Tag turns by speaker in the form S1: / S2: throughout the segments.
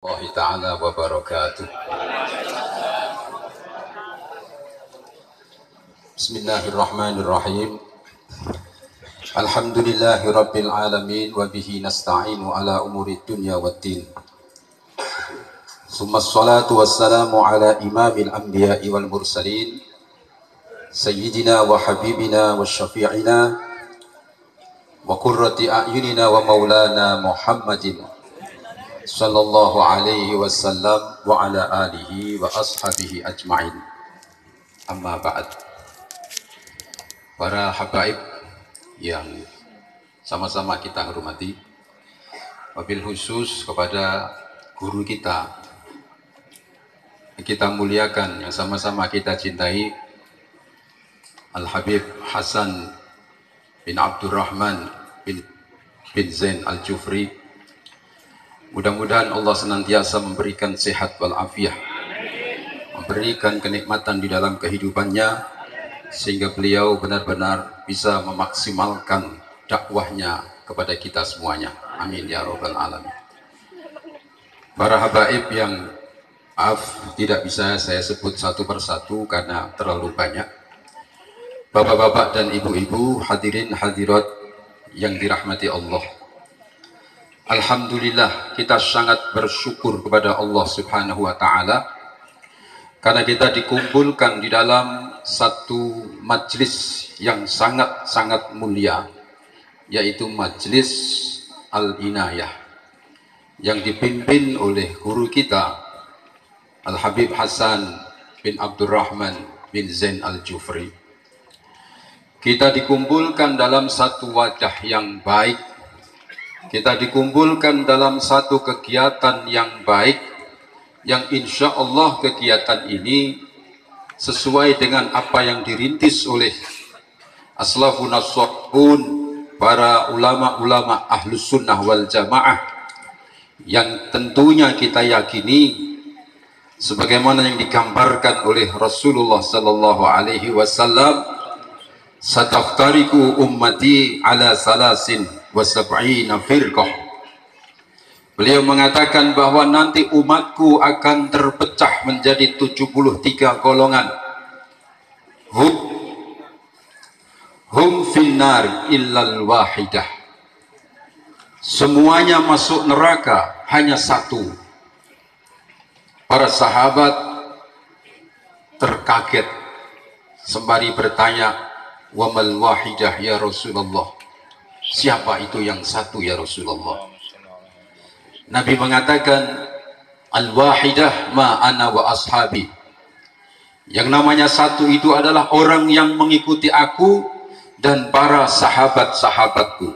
S1: Wallahi ta'ala wa barakatuh. Bismillahirrahmanirrahim. Alhamdulillahi rabbil alamin wa bihi nasta'inu ala umuri dunya waddin. Summa salatu wassalamu ala imamil anbiya'i wal mursalin sayyidina wa habibina wa syafi'ina wa qurrati a'yunina wa maulana Muhammadin sallallahu alaihi wasallam wa ala alihi wa ashabihi ajma'in. Amma ba'd. Para habaib yang sama-sama kita hormati, wabil khusus kepada guru kita muliakan, yang sama-sama kita cintai, Al-Habib Hasan bin Abdurrahman bin Zain Al-Jufri. Mudah-mudahan Allah senantiasa memberikan sehat walafiat, memberikan kenikmatan di dalam kehidupannya, sehingga beliau benar-benar bisa memaksimalkan dakwahnya kepada kita semuanya. Amin ya rabbal alamin. Para habaib yang tidak bisa saya sebut satu persatu karena terlalu banyak. Bapak-bapak dan ibu-ibu, hadirin hadirat yang dirahmati Allah. Alhamdulillah, kita sangat bersyukur kepada Allah Subhanahu wa ta'ala karena kita dikumpulkan di dalam satu majlis yang sangat-sangat mulia, yaitu majlis Al-Inayah yang dipimpin oleh guru kita Al-Habib Hasan bin Abdurrahman bin Zain Al-Jufri. Kita dikumpulkan dalam satu wadah yang baik, kita dikumpulkan dalam satu kegiatan yang baik, yang insya Allah kegiatan ini sesuai dengan apa yang dirintis oleh aslafun as-salihun, para ulama-ulama ahlus sunnah wal jamaah, yang tentunya kita yakini sebagaimana yang digambarkan oleh Rasulullah sallallahu alaihi wasallam, sataftariku ummati ala salasin wa sab'ina firqah. Beliau mengatakan bahwa nanti umatku akan terpecah menjadi 73 golongan. Hum finnar illal wahidah. Semuanya masuk neraka, hanya satu. Para sahabat terkaget sembari bertanya, wa mal wahidah ya Rasulullah? Siapa itu yang satu ya Rasulullah? Nabi mengatakan, al-wahidah ma ana wa ashabi. Yang namanya satu itu adalah orang yang mengikuti aku dan para sahabat-sahabatku.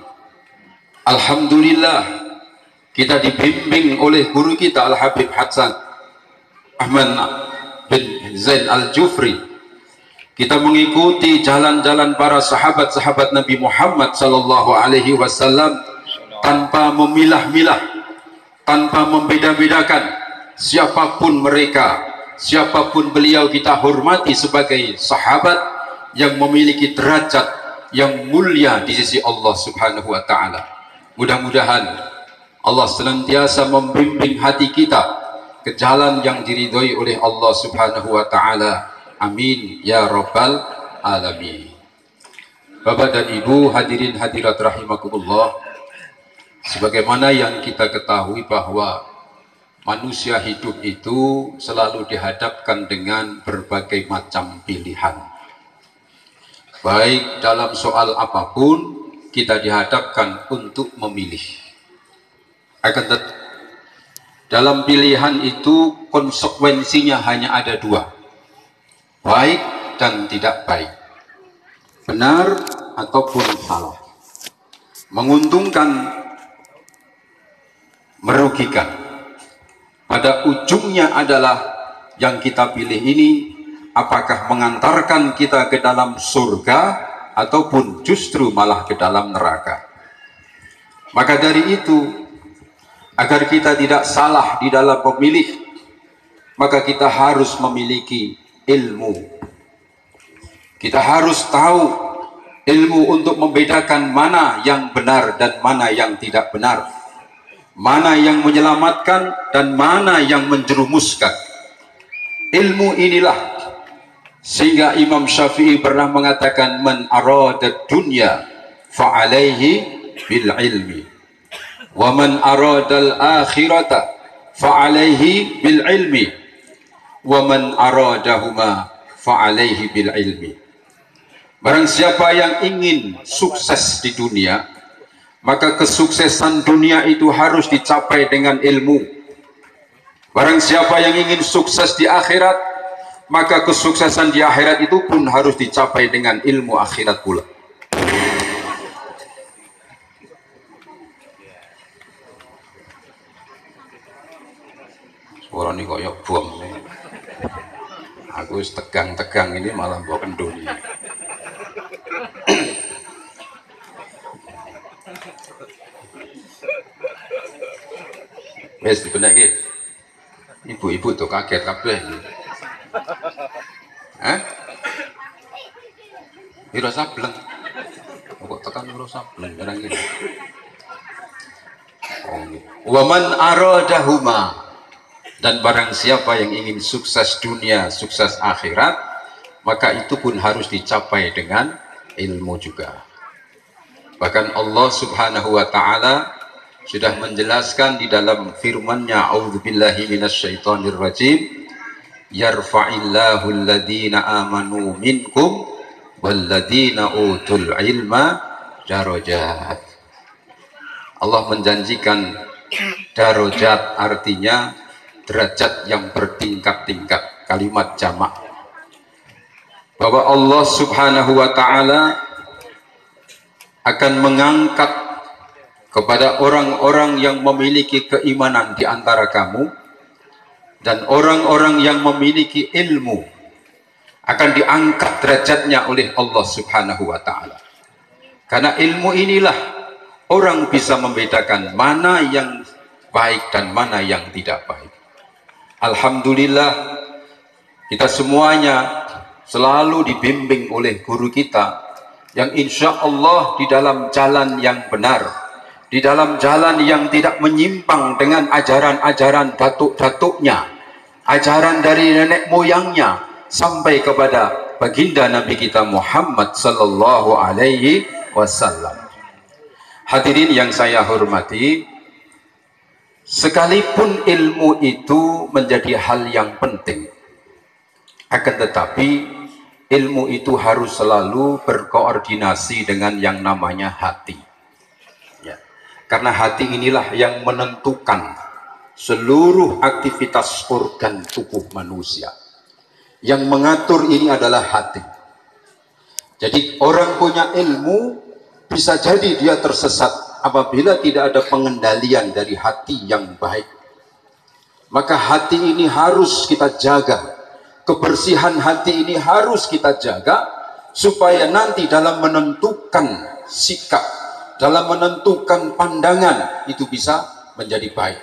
S1: Alhamdulillah, kita dibimbing oleh guru kita Al-Habib Hasan Ahmad bin Zain Al-Jufri. Kita mengikuti jalan-jalan para sahabat-sahabat Nabi Muhammad sallallahu alaihi wasallam tanpa memilah-milah, tanpa membeda-bedakan siapapun mereka, siapapun beliau, kita hormati sebagai sahabat yang memiliki derajat yang mulia di sisi Allah Subhanahu wa ta'ala. Mudah-mudahan Allah senantiasa membimbing hati kita ke jalan yang diridhoi oleh Allah Subhanahu wa ta'ala. Amin ya rabbal alamin. Bapak dan Ibu, hadirin hadirat rahimakumullah, sebagaimana yang kita ketahui bahwa manusia hidup itu selalu dihadapkan dengan berbagai macam pilihan. Baik dalam soal apapun, kita dihadapkan untuk memilih. Akan tetapi dalam pilihan itu konsekuensinya hanya ada dua, baik dan tidak baik, benar ataupun salah, menguntungkan, merugikan. Pada ujungnya adalah yang kita pilih ini apakah mengantarkan kita ke dalam surga ataupun justru malah ke dalam neraka. Maka dari itu, agar kita tidak salah di dalam memilih, maka kita harus memiliki ilmu. Kita harus tahu ilmu untuk membedakan mana yang benar dan mana yang tidak benar. mana yang menyelamatkan dan mana yang menjerumuskan. Ilmu inilah sehingga Imam Syafi'i pernah mengatakan, man arada dunya fa'alaihi bil ilmi wa man arada al akhirata fa'alaihi bil ilmi wa man aradahuma fa'alaihi bil ilmi. Barang siapa yang ingin sukses di dunia, maka kesuksesan dunia itu harus dicapai dengan ilmu. Barang siapa yang ingin sukses di akhirat, maka kesuksesan di akhirat itu pun harus dicapai dengan ilmu akhirat pula. Suara ini koyok bom. Aku tegang-tegang ini malah bawa kendul. Wes dibeneki. Ibu-ibu tuh kaget kabeh. Hah? Ira sableng. Kok tekan ira sableng barang iki. Wa man aradahuma, dan barang siapa yang ingin sukses dunia, sukses akhirat, maka itu pun harus dicapai dengan ilmu juga. Bahkan Allah Subhanahu wa taala sudah menjelaskan di dalam firman-Nya, a'udzubillahi minasyaitonir rajim, yarfa'illahu alladhina amanu minkum walladhina utul ilma darajat. Allah menjanjikan darajat, artinya derajat yang bertingkat-tingkat, kalimat jamak, bahwa Allah Subhanahu wa taala akan mengangkat kepada orang-orang yang memiliki keimanan di antara kamu dan orang-orang yang memiliki ilmu, akan diangkat derajatnya oleh Allah Subhanahu wa taala. Karena ilmu inilah orang bisa membedakan mana yang baik dan mana yang tidak baik. Alhamdulillah, kita semuanya selalu dibimbing oleh guru kita yang insya Allah di dalam jalan yang benar, di dalam jalan yang tidak menyimpang dengan ajaran-ajaran datuk-datuknya, ajaran dari nenek moyangnya, sampai kepada baginda Nabi kita Muhammad sallallahu alaihi wasallam. Hadirin yang saya hormati, sekalipun ilmu itu menjadi hal yang penting, akan tetapi ilmu itu harus selalu berkoordinasi dengan yang namanya hati. Ya. Karena hati inilah yang menentukan seluruh aktivitas organ tubuh manusia. Yang mengatur ini adalah hati. Jadi orang punya ilmu bisa jadi dia tersesat apabila tidak ada pengendalian dari hati yang baik. Maka hati ini harus kita jaga, kebersihan hati ini harus kita jaga, supaya nanti dalam menentukan sikap, dalam menentukan pandangan, itu bisa menjadi baik.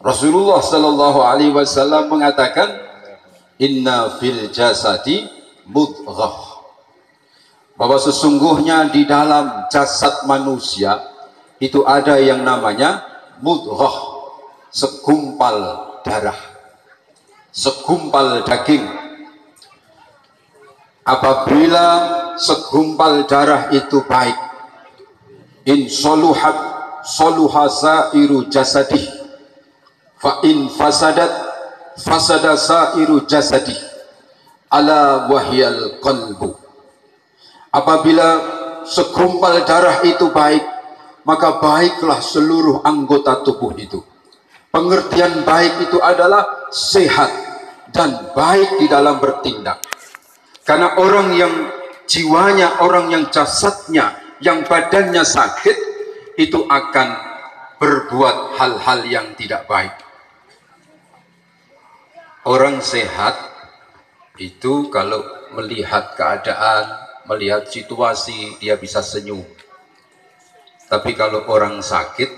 S1: Rasulullah Sallallahu Alaihi Wasallam mengatakan, inna fil jasadi mudghah, bahwa sesungguhnya di dalam jasad manusia itu ada yang namanya mudghah, segumpal darah, segumpal daging. Apabila segumpal darah itu baik, in soluhat soluha sairu jasadih, fa in fasadat fasada sairu jasadih, ala wahyal qalbu. Apabila segumpal darah itu baik, maka baiklah seluruh anggota tubuh itu. Pengertian baik itu adalah sehat dan baik di dalam bertindak. Karena orang yang jiwanya, orang yang jasadnya, yang badannya sakit, itu akan berbuat hal-hal yang tidak baik. Orang sehat itu kalau melihat keadaan, melihat situasi, dia bisa senyum. Tapi kalau orang sakit,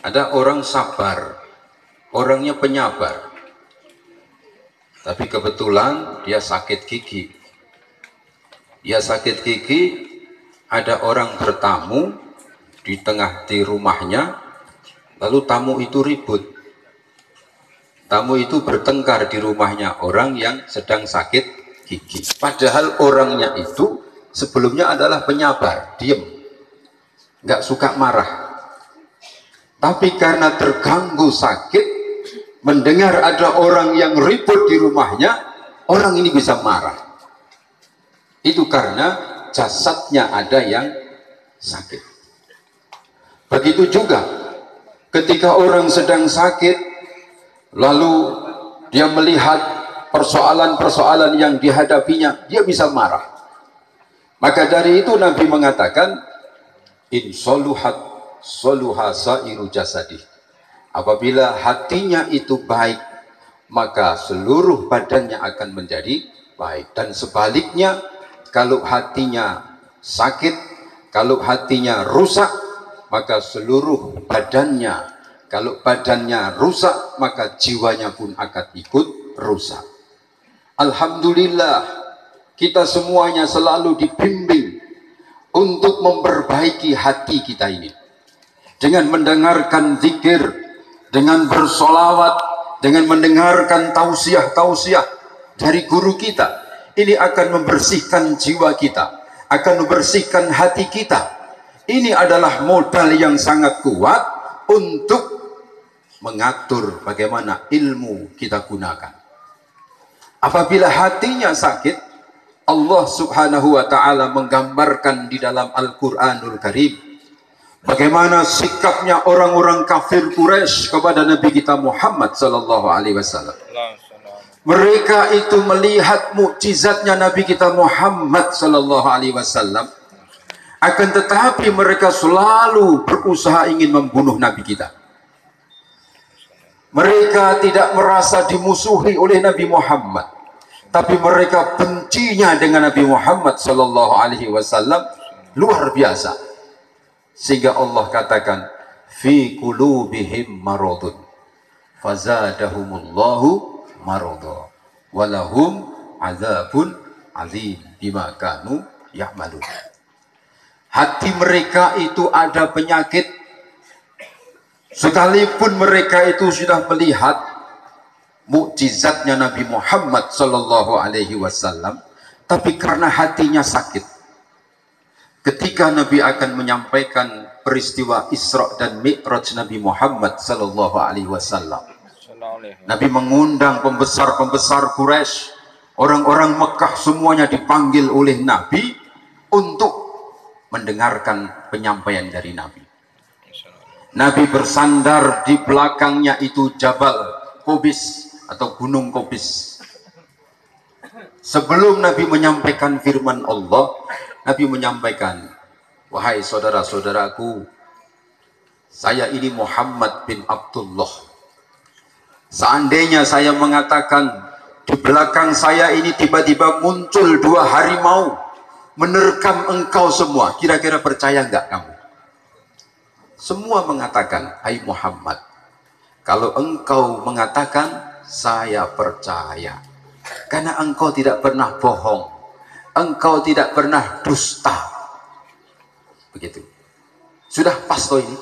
S1: ada orang sabar, orangnya penyabar, tapi kebetulan dia sakit gigi. Dia sakit gigi, ada orang bertamu, di tengah di rumahnya, lalu tamu itu ribut. Tamu itu bertengkar di rumahnya orang yang sedang sakit gigi. Padahal orangnya itu sebelumnya adalah penyabar, diem, nggak suka marah. Tapi karena terganggu sakit, mendengar ada orang yang ribut di rumahnya, orang ini bisa marah. Itu karena jasadnya ada yang sakit. Begitu juga ketika orang sedang sakit, lalu dia melihat persoalan-persoalan yang dihadapinya, dia bisa marah. Maka dari itu Nabi mengatakan, in soluhat soluha sairu jasadi. Apabila hatinya itu baik, maka seluruh badannya akan menjadi baik. Dan sebaliknya, kalau hatinya sakit, kalau hatinya rusak, maka seluruh badannya, kalau badannya rusak, maka jiwanya pun akan ikut rusak. Alhamdulillah, kita semuanya selalu dibimbing untuk memperbaiki hati kita ini. Dengan mendengarkan zikir, dengan bersolawat, dengan mendengarkan tausiah-tausiah dari guru kita. Ini akan membersihkan jiwa kita, akan membersihkan hati kita. Ini adalah modal yang sangat kuat untuk mengatur bagaimana ilmu kita gunakan. Apabila hatinya sakit, Allah Subhanahu wa ta'ala menggambarkan di dalam Al-Quranul Karim bagaimana sikapnya orang-orang kafir Quraisy kepada Nabi kita Muhammad sallallahu alaihi wasallam. Mereka itu melihat mukjizatnya Nabi kita Muhammad sallallahu alaihi wasallam, akan tetapi mereka selalu berusaha ingin membunuh Nabi kita. Mereka tidak merasa dimusuhi oleh Nabi Muhammad, tapi mereka bencinya dengan Nabi Muhammad sallallahu alaihi wasallam luar biasa. Sehingga Allah katakan, fi qulubihim maradun fazadahumullahu marada walahum azabun azim bima kanu ya'malun. Hati mereka itu ada penyakit, sekalipun mereka itu sudah melihat mukjizatnya Nabi Muhammad sallallahu alaihi wasallam, tapi karena hatinya sakit. Ketika Nabi akan menyampaikan peristiwa Isra dan Mi'raj Nabi Muhammad sallallahu alaihi wasallam, Nabi mengundang pembesar-pembesar Quraisy, orang-orang Mekah semuanya dipanggil oleh Nabi untuk mendengarkan penyampaian dari Nabi. Nabi bersandar di belakangnya itu Jabal Qobis atau Gunung Qobis. Sebelum Nabi menyampaikan firman Allah, Nabi menyampaikan, wahai saudara-saudaraku, saya ini Muhammad bin Abdullah. Seandainya saya mengatakan di belakang saya ini tiba-tiba muncul 2 harimau menerkam engkau semua, kira-kira percaya nggak kamu? Semua mengatakan, hai Muhammad, kalau engkau mengatakan, saya percaya. Karena engkau tidak pernah bohong, engkau tidak pernah dusta. Begitu. Sudah pas toh ini.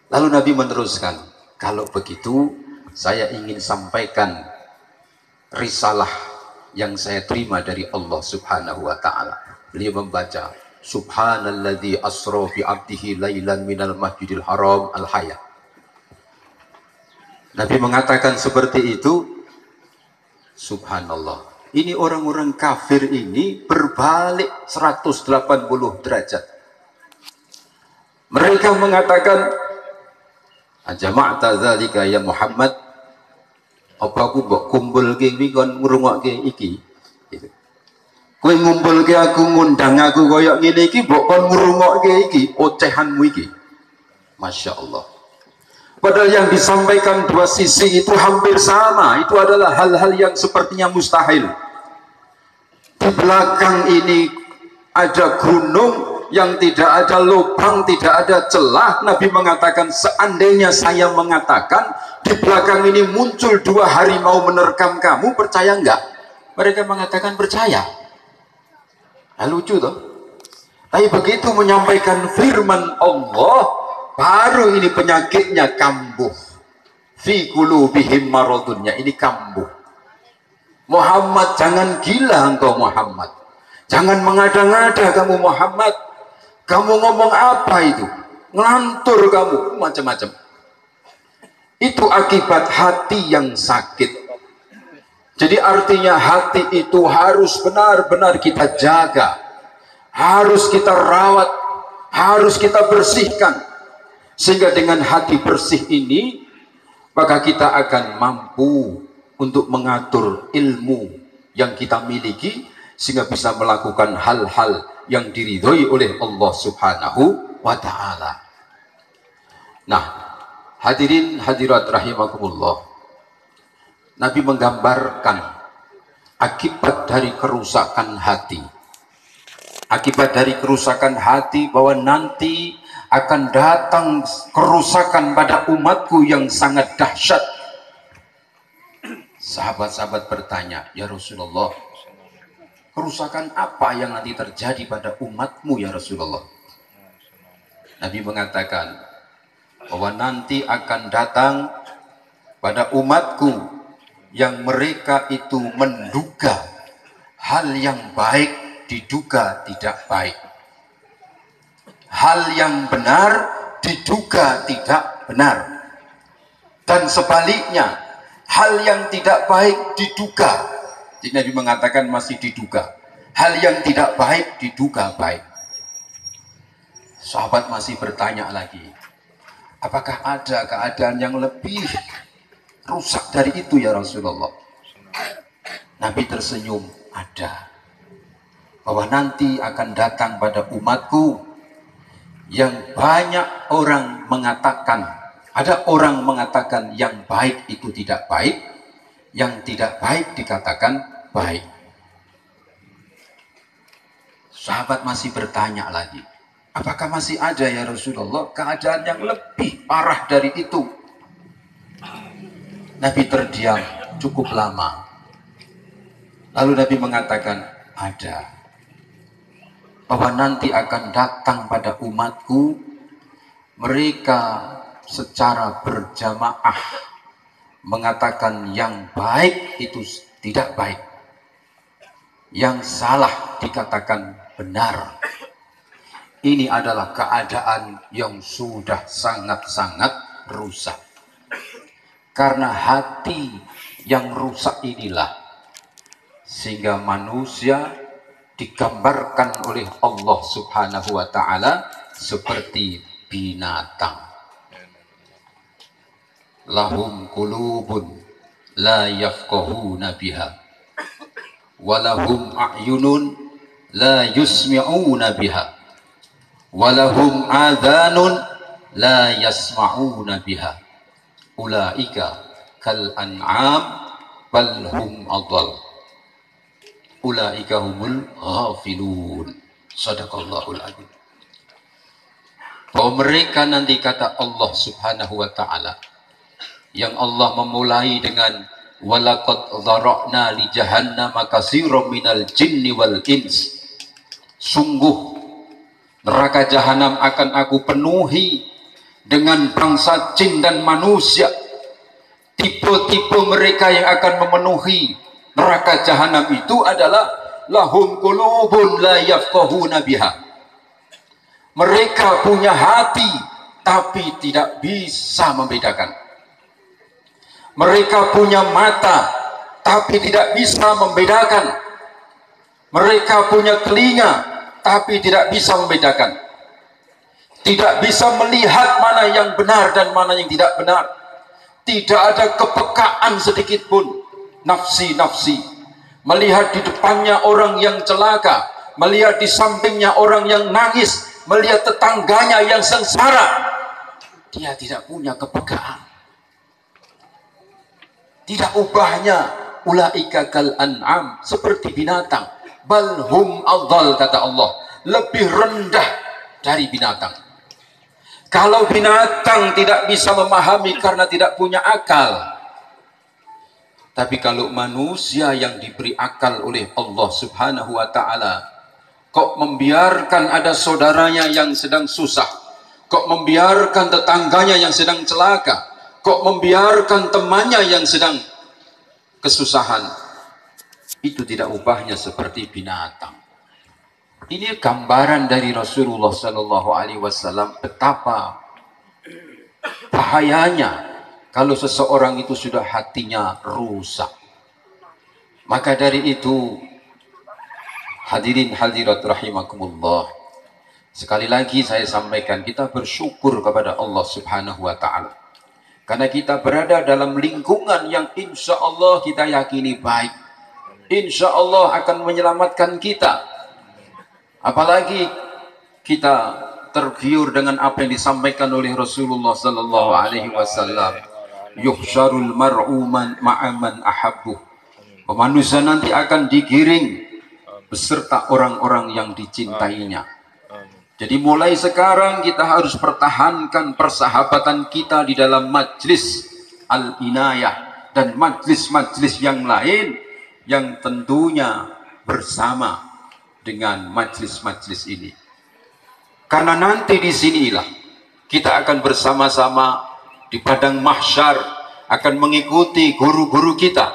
S1: Lalu Nabi meneruskan, kalau begitu saya ingin sampaikan risalah yang saya terima dari Allah Subhanahu wa ta'ala. Beliau membaca, Subhanalladzi asra bi 'abdihi lailan minal masjidil haram al-hayat. Nabi mengatakan seperti itu. Subhanallah. Ini orang-orang kafir ini berbalik 180 derajat. Mereka mengatakan, ajama'ta dzalika ya Muhammad, apa aku mbok kumpulke iki kon ngrungokke iki? Gitu. Kowe ngumpulke aku, ngundang aku koyo ngene iki mbok kon ngrungokke iki, ocehanmu iki. Masya Allah. Padahal yang disampaikan dua sisi itu hampir sama. Itu adalah hal-hal yang sepertinya mustahil. Di belakang ini ada gunung yang tidak ada lubang, tidak ada celah. Nabi mengatakan, seandainya saya mengatakan di belakang ini muncul 2 harimau menerkam kamu, percaya enggak? Mereka mengatakan percaya. Nah, lucu toh. Tapi begitu menyampaikan firman Allah, baru ini penyakitnya kambuh. Fi qulubihim maradunnya ini kambuh. Muhammad, jangan gila engkau Muhammad. Jangan mengada-ngada kamu Muhammad. Kamu ngomong apa itu? Ngelantur kamu, macam-macam. Itu akibat hati yang sakit. Jadi artinya hati itu harus benar-benar kita jaga. Harus kita rawat. Harus kita bersihkan. Sehingga dengan hati bersih ini, maka kita akan mampu untuk mengatur ilmu yang kita miliki, sehingga bisa melakukan hal-hal yang diridhoi oleh Allah Subhanahu wa ta'ala. Nah, hadirin hadirat rahimakumullah, Nabi menggambarkan akibat dari kerusakan hati. Akibat dari kerusakan hati, bahwa nanti akan datang kerusakan pada umatku yang sangat dahsyat. Sahabat-sahabat bertanya, ya Rasulullah, kerusakan apa yang nanti terjadi pada umatmu ya Rasulullah? Nabi mengatakan bahwa nanti akan datang pada umatku yang mereka itu menduga hal yang baik diduga tidak baik, hal yang benar diduga tidak benar, dan sebaliknya hal yang tidak baik diduga. Jadi Nabi mengatakan masih diduga, hal yang tidak baik diduga baik. Sahabat masih bertanya lagi, apakah ada keadaan yang lebih rusak dari itu ya Rasulullah? Nabi tersenyum, ada. Bahwa nanti akan datang pada umatku yang banyak orang mengatakan, ada orang mengatakan yang baik itu tidak baik, yang tidak baik dikatakan baik. Sahabat masih bertanya lagi, apakah masih ada ya Rasulullah keadaan yang lebih parah dari itu? Nabi terdiam cukup lama. Lalu Nabi mengatakan, ada. Bahwa nanti akan datang pada umatku, mereka secara berjamaah mengatakan yang baik itu tidak baik, yang salah dikatakan benar. Ini adalah keadaan yang sudah sangat-sangat rusak. Karena hati yang rusak inilah sehingga manusia digambarkan oleh Allah Subhanahu wa ta'ala seperti binatang. Lahum qulubun la yafqahuna biha walahum a'yunun la yusmi'una biha walahum adhanun la yasma'una biha ulaika kal an'am bal hum adall ulaika humul ghafilun. Shadaqallahul adzim. Bahwa mereka nanti, kata Allah Subhanahu wa ta'ala, yang Allah memulai dengan walaqad dzara'na li jahannama katsiran minal jinni wal ins, sungguh neraka jahanam akan aku penuhi dengan bangsa jin dan manusia. Tipe-tipe mereka yang akan memenuhi neraka jahanam itu adalah lahum qulubun la yafqahuna biha. Mereka punya hati tapi tidak bisa membedakan. Mereka punya mata tapi tidak bisa membedakan. Mereka punya telinga tapi tidak bisa membedakan. Tidak bisa melihat mana yang benar dan mana yang tidak benar. Tidak ada kepekaan sedikit pun. Nafsi-nafsi, melihat di depannya orang yang celaka, melihat di sampingnya orang yang nangis, melihat tetangganya yang sengsara, dia tidak punya kepekaan. Tidak ubahnya ulaika kal an'am, seperti binatang, bal hum adall, kata Allah, lebih rendah dari binatang. Kalau binatang tidak bisa memahami karena tidak punya akal, tapi kalau manusia yang diberi akal oleh Allah Subhanahu wa ta'ala, Kok membiarkan ada saudaranya yang sedang susah? Kok membiarkan tetangganya yang sedang celaka? Kok membiarkan temannya yang sedang kesusahan? Itu tidak ubahnya seperti binatang. Ini gambaran dari Rasulullah Sallallahu Alaihi Wasallam betapa bahayanya kalau seseorang itu sudah hatinya rusak. Maka dari itu, hadirin hadirat rahimakumullah, sekali lagi saya sampaikan, kita bersyukur kepada Allah Subhanahu wa Ta'ala, karena kita berada dalam lingkungan yang insya Allah kita yakini baik, insya Allah akan menyelamatkan kita. Apalagi kita tergiur dengan apa yang disampaikan oleh Rasulullah Sallallahu Alaihi Wasallam, yuhsyarul mar'u ma'aman ahabbuh, manusia nanti akan digiring beserta orang-orang yang dicintainya. Jadi mulai sekarang kita harus pertahankan persahabatan kita di dalam majlis al-inayah dan majlis-majlis yang lain yang tentunya bersama dengan majlis-majlis ini. Karena nanti di sinilah kita akan bersama-sama di padang mahsyar akan mengikuti guru-guru kita,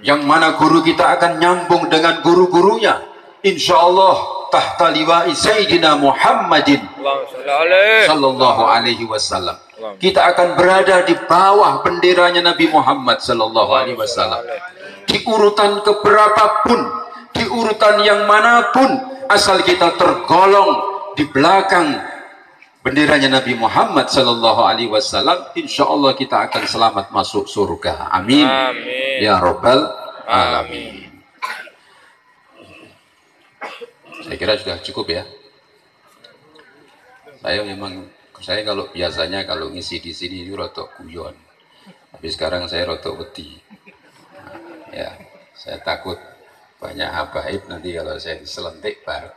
S1: yang mana guru kita akan nyambung dengan guru-gurunya, insyaallah tahta liwa'i Sayyidina Muhammadin Sallallahu Alaihi Wasallam. Kita akan berada di bawah benderanya Nabi Muhammad Sallallahu Alaihi Wasallam. Di urutan keberapapun, di urutan yang manapun, asal kita tergolong di belakang benderanya Nabi Muhammad Sallallahu Alaihi Wasallam, insya Allah kita akan selamat masuk surga. Amin. Amin. Ya Rabbal Alamin. Saya kira sudah cukup ya. Saya kalau biasanya kalau ngisi di sini itu rotok guyon, tapi sekarang saya rotok wedi. Ya, saya takut banyak habaib nanti kalau saya diselentik bar.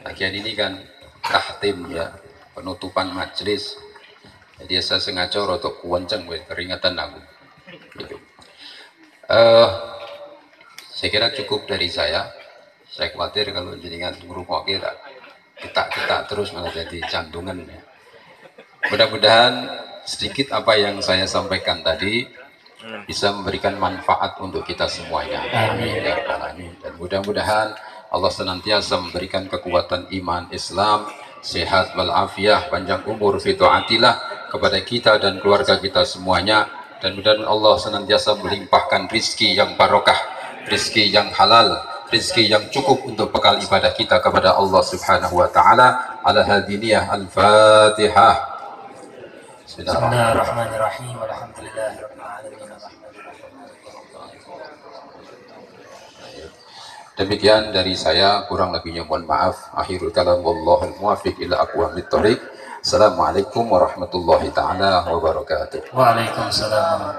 S1: Bagian ini kan tahtim ya, penutupan majelis. Jadi saya sengaja rotok kuwenceng keringatan aku. Gitu. Saya kira cukup dari saya. Saya khawatir kalau jenengan ngerupok kita terus malah jadi jantungan ya. Mudah-mudahan sedikit apa yang saya sampaikan tadi bisa memberikan manfaat untuk kita semuanya. Amin ya rabbal alamin. Dan mudah-mudahan Allah senantiasa memberikan kekuatan iman Islam, sehat walafiat, panjang umur fi taatillah kepada kita dan keluarga kita semuanya. Dan mudah-mudahan Allah senantiasa melimpahkan rizki yang barokah, rizki yang halal, rizki yang cukup untuk bekal ibadah kita kepada Allah Subhanahu wa Ta'ala. Ala hadiniyah al-Fatihah.
S2: Bismillahirrahmanirrahim. Alhamdulillahirabbil alamin.
S1: Demikian dari saya, kurang lebihnya mohon maaf. Akhirul kalam wallahul muwaffiq ila aqwamit thoriq. Assalamualaikum warahmatullahi taala wabarakatuh.
S2: Waalaikumsalam.